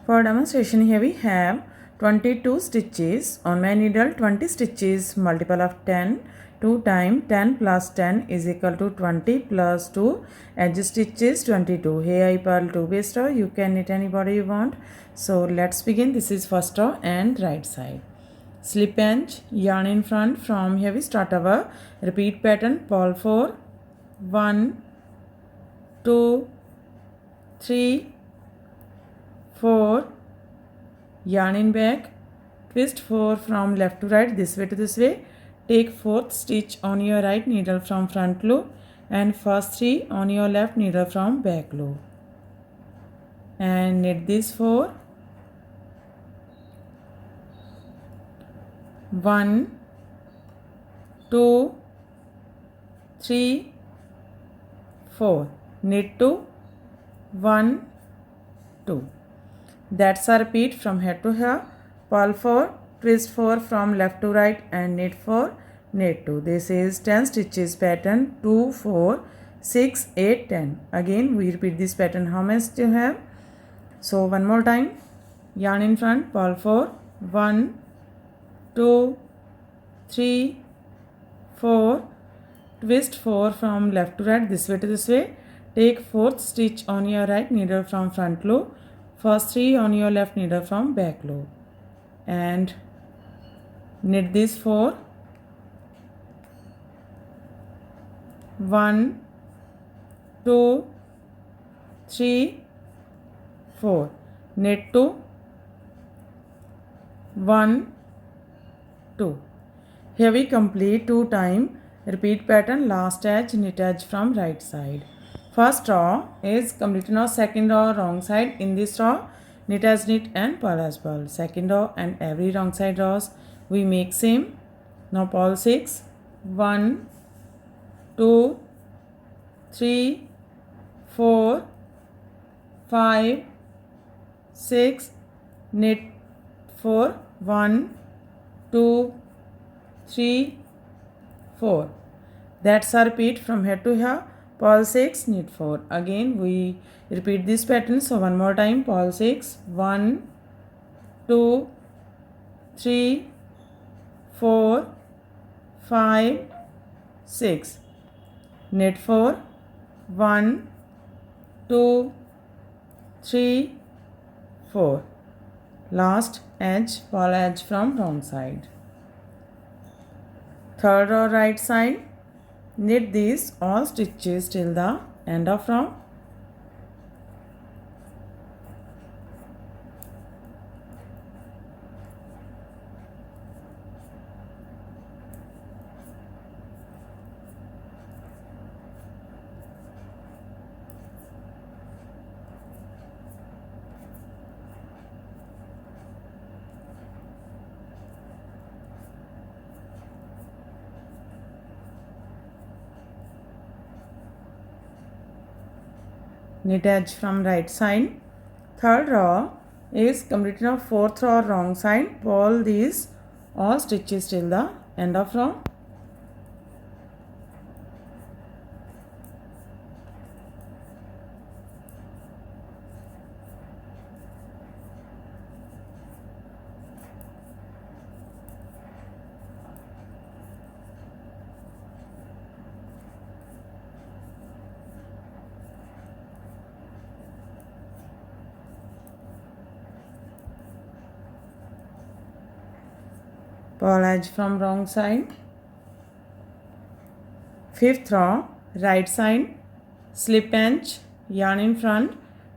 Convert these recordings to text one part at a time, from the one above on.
For demonstration here we have 22 stitches. On my needle 20 stitches multiple of 10. 2 times 10 plus 10 is equal to 20 plus 2 edge stitches 22. Here I purl 2 base row. You can knit any border you want. So let's begin. This is first row and right side. Slip edge, yarn in front. From here we start our repeat pattern. Purl 4, 1, 2, 3, 4, yarn in back, twist 4 from left to right, this way to this way. Take 4th stitch on your right needle from front loop and first 3 on your left needle from back loop. And knit these 4. 1, 2, 3, 4. Knit 2, 1, 2. That's a repeat from here to here. Purl 4, twist 4 from left to right and knit 4, knit 2. This is 10 stitches pattern 2, 4, 6, 8, 10. Again we repeat this pattern how much you have. So one more time. Yarn in front, purl 4, 1, 2, 3, 4, twist 4 from left to right, this way to this way. Take 4th stitch on your right needle from front loop, first 3 on your left needle from back loop, and knit these 4. 1, 2, 3, 4. Knit 2, 1, 2. Here we complete 2 times repeat pattern. Last edge, knit edge from right side. First row is completed. Now second row wrong side. In this row knit as knit and purl as purl. Second row and every wrong side rows we make same. Now purl 6, 1, 2, 3, 4, 5, 6, knit 4, 1, 2, 3, 4. That's a repeat from here to here. Purl 6, knit 4. Again we repeat this pattern. So one more time. Purl 6, 1, 2, 3, 4, 5, 6. Knit 4, 1, 2, 3, 4. Last edge, purl edge from wrong side. Third row right side. Knit these all stitches till the end of row. Knit edge from right side. Third row is completed. Now fourth row wrong side. Purl these all stitches till the end of row. Purl edge from wrong side. Fifth row right side, slip edge, yarn in front.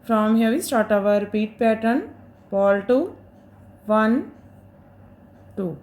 From here we start our repeat pattern. Purl 2, 1, 2.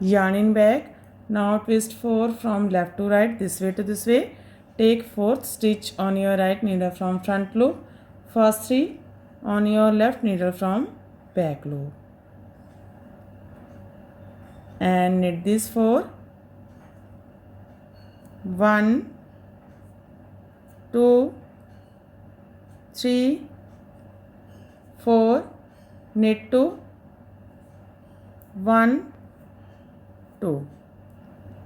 Yarn in back. Now twist 4 from left to right, this way to this way. Take 4th stitch on your right needle from front loop, first 3 on your left needle from back loop, and knit these 4. 1, 2, 3, 4. Knit 2, 1, 2.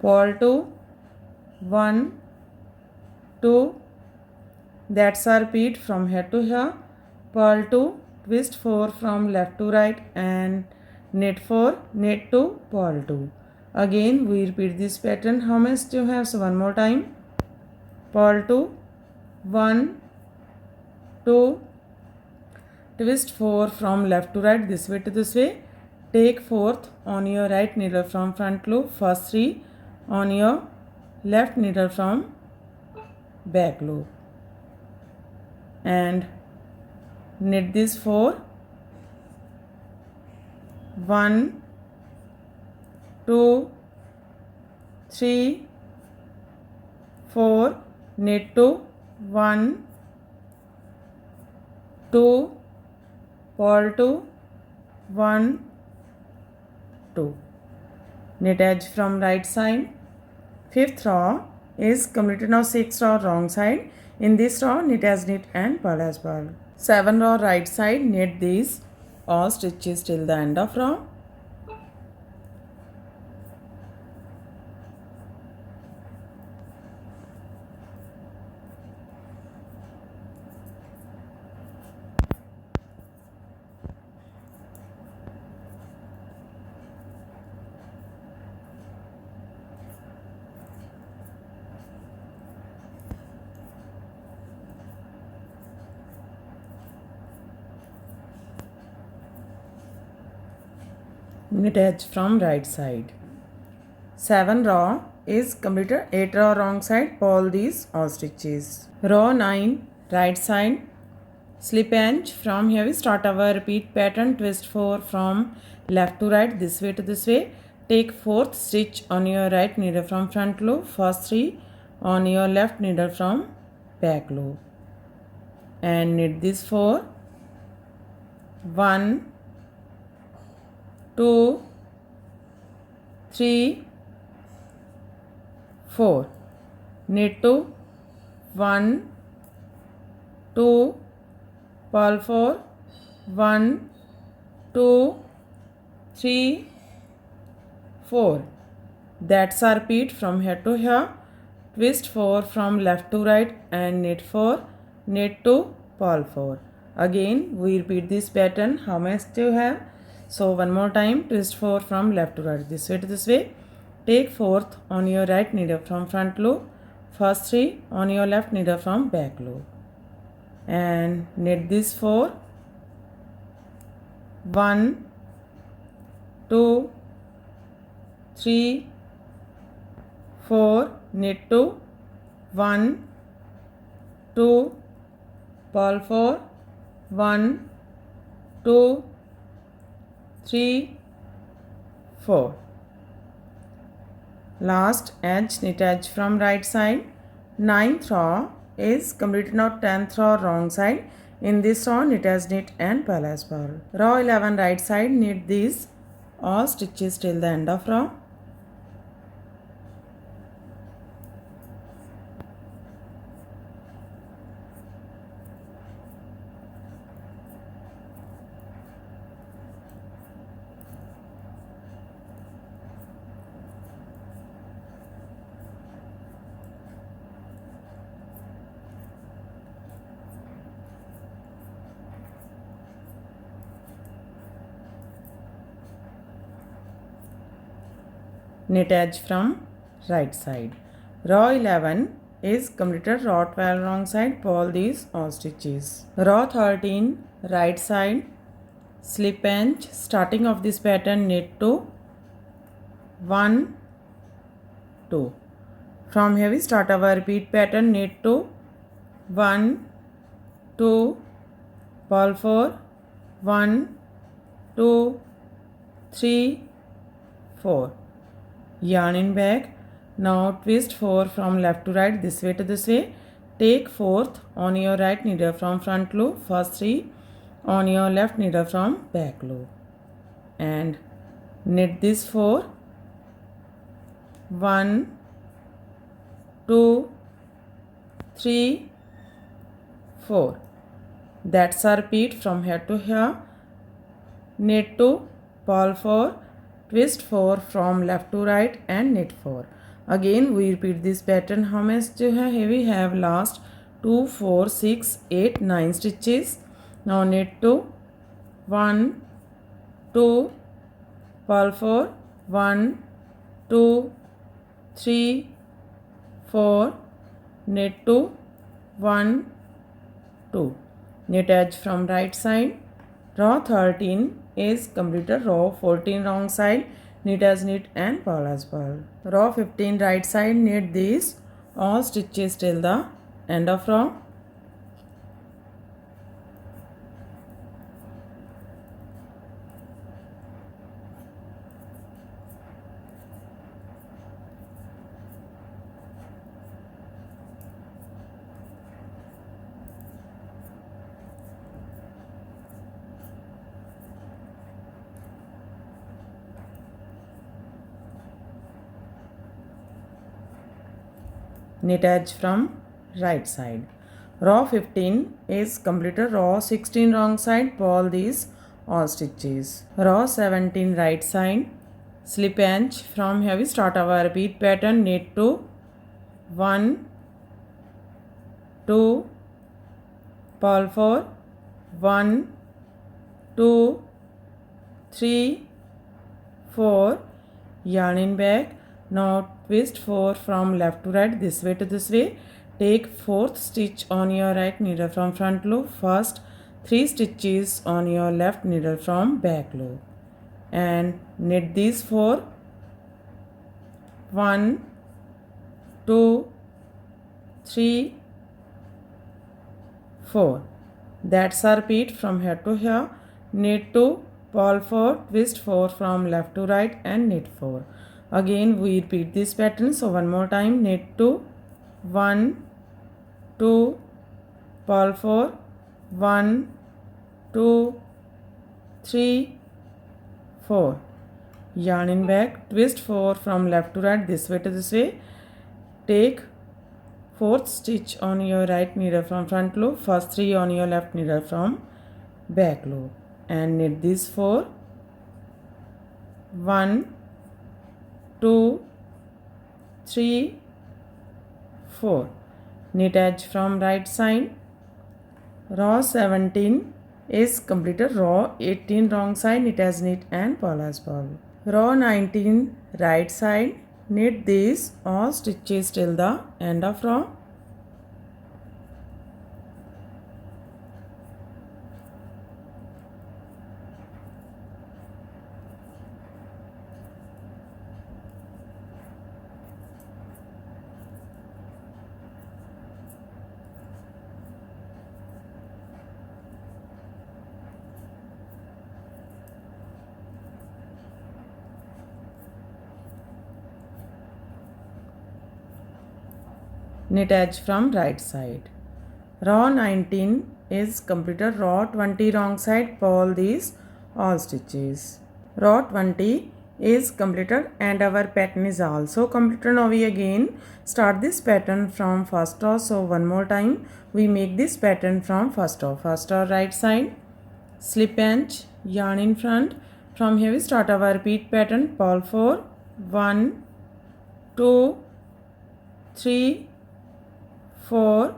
Purl 2, 1, 2. That's a repeat from here to here. Purl 2, twist 4 from left to right and knit 4, knit 2, purl 2. Again we repeat this pattern. How many stitches you have? So one more time. Purl 2, 1, 2, twist 4 from left to right, this way to this way. Take fourth on your right needle from front loop, first 3 on your left needle from back loop, and knit this 4, 1, 2, 3, 4, knit 2, 1, 2, purl 2, 1, 2. Knit edge from right side. Fifth row is completed. Now sixth row wrong side. In this row knit as knit and purl as purl. 7 row right side, knit these all stitches till the end of row. Knit edge from right side. 7 row is completed. 8 row wrong side, purl these all stitches. Row 9 right side, slip edge. From here we start our repeat pattern, twist 4 from left to right, this way to this way. Take fourth stitch on your right needle from front loop, first 3 on your left needle from back loop, and knit this 4, 1, 2, 3, 4. Knit 2, 1, 2, purl 4, 1, 2, 3, 4. That's our repeat from here to here. Twist 4 from left to right and knit 4, knit 2, purl 4. Again we repeat this pattern. How many do you have? So one more time, twist 4 from left to right, this way to this way. Take fourth on your right needle from front loop, first 3 on your left needle from back loop, and knit this 4, 1, 2, 3, 4, knit 2, 1, 2, purl 4, 1, 2, 3, 4. Last edge, knit edge from right side. 9th row is completed. Now 10th row wrong side. In this row knit as knit and purl as purl. Row 11 right side, knit these all stitches till the end of row. Knit edge from right side. Row 11 is completed. Row 12 wrong side, purl these all stitches. Row 13 right side, slip edge. Starting of this pattern, knit 2, 1, 2. From here we start our repeat pattern, knit 2, 1, 2, purl 4, 1, 2, 3, 4. Yarn in back. Now twist 4 from left to right, this way to this way. Take fourth on your right needle from front loop, first 3 on your left needle from back loop, and knit this 4, 1, 2, 3, 4. That's our repeat from here to here. Knit 2, purl 4, twist 4 from left to right and knit 4. Again we repeat this pattern. How many stitches here we have? Last 2, 4, 6, 8, 9 stitches. Now knit 2, 1 2 purl 4 1 2 3 4 knit 2 1 2 knit edge from right side. Row 13 is completed. Row 14 wrong side, knit as knit and purl as purl. Row 15 right side, knit these all stitches till the end of row. Knit edge from right side. Row 15 is completed. Row 16 wrong side, purl these all stitches. Row 17 right side, slip edge. From here we start our repeat pattern. Knit 2 1 2 purl 4 1 2 3 4 yarn in back. Now twist 4 from left to right, this way to this way. Take 4th stitch on your right needle from front loop. First 3 stitches on your left needle from back loop and knit these 4 1 2 3 4. That's our repeat from here to here. Knit 2 purl 4 twist 4 from left to right and knit 4. Again we repeat this pattern. So one more time. Knit 2 1 2 purl 4 1 2 3 4 yarn in back, twist 4 from left to right, this way to this way. Take 4th stitch on your right needle from front loop, first 3 on your left needle from back loop and knit these 4 1 2 3 4. Knit edge from right side. Row 17 is completed. Row 18 wrong side, knit as knit and purl as purl. Row 19 right side, knit these all stitches till the end of row. Knit edge from right side. Row 19 is completed. Row 20 wrong side, purl these all stitches. Row 20 is completed and our pattern is also completed. Now we again start this pattern from first row. So one more time we make this pattern from first row. First row right side, slip edge, yarn in front. From here we start our repeat pattern. Purl 4 1 2 3 4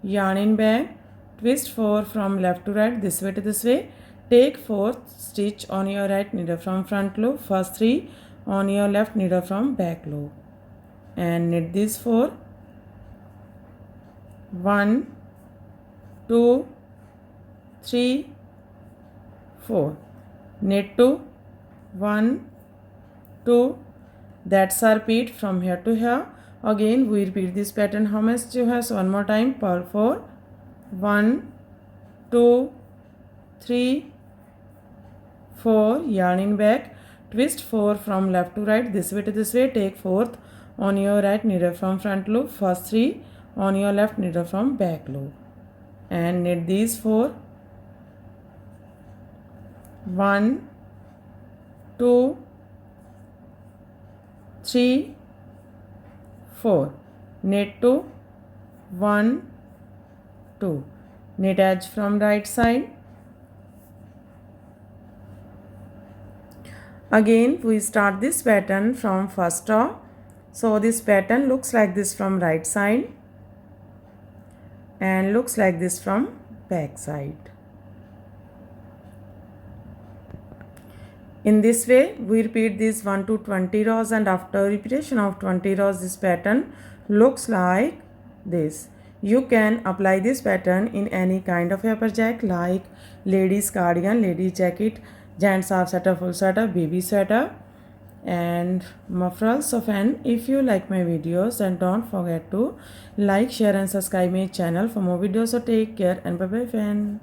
yarn in back, twist 4 from left to right, this way to this way. Take 4th stitch on your right needle from front loop, first 3 on your left needle from back loop and knit these 4 1 2 3 4. Knit 2 1 2. That's our repeat from here to here. Again we repeat this pattern how much you have. So one more time. Purl 4 1 2 3 4 yarn in back, twist 4 from left to right, this way to this way. Take 4th on your right needle from front loop, first 3 on your left needle from back loop and knit these 4 1 2 3 4. Knit 2 1 2. Knit edge from right side. Again we start this pattern from first row. So this pattern looks like this from right side and looks like this from back side. In this way, we repeat this 1 to 20 rows, and after repetition of 20 rows, this pattern looks like this. You can apply this pattern in any kind of paper jacket like ladies cardigan, ladies jacket, gents half sweater, full sweater, baby sweater, and mufflers. So friend, if you like my videos, then don't forget to like, share and subscribe my channel for more videos. So take care and bye bye friend.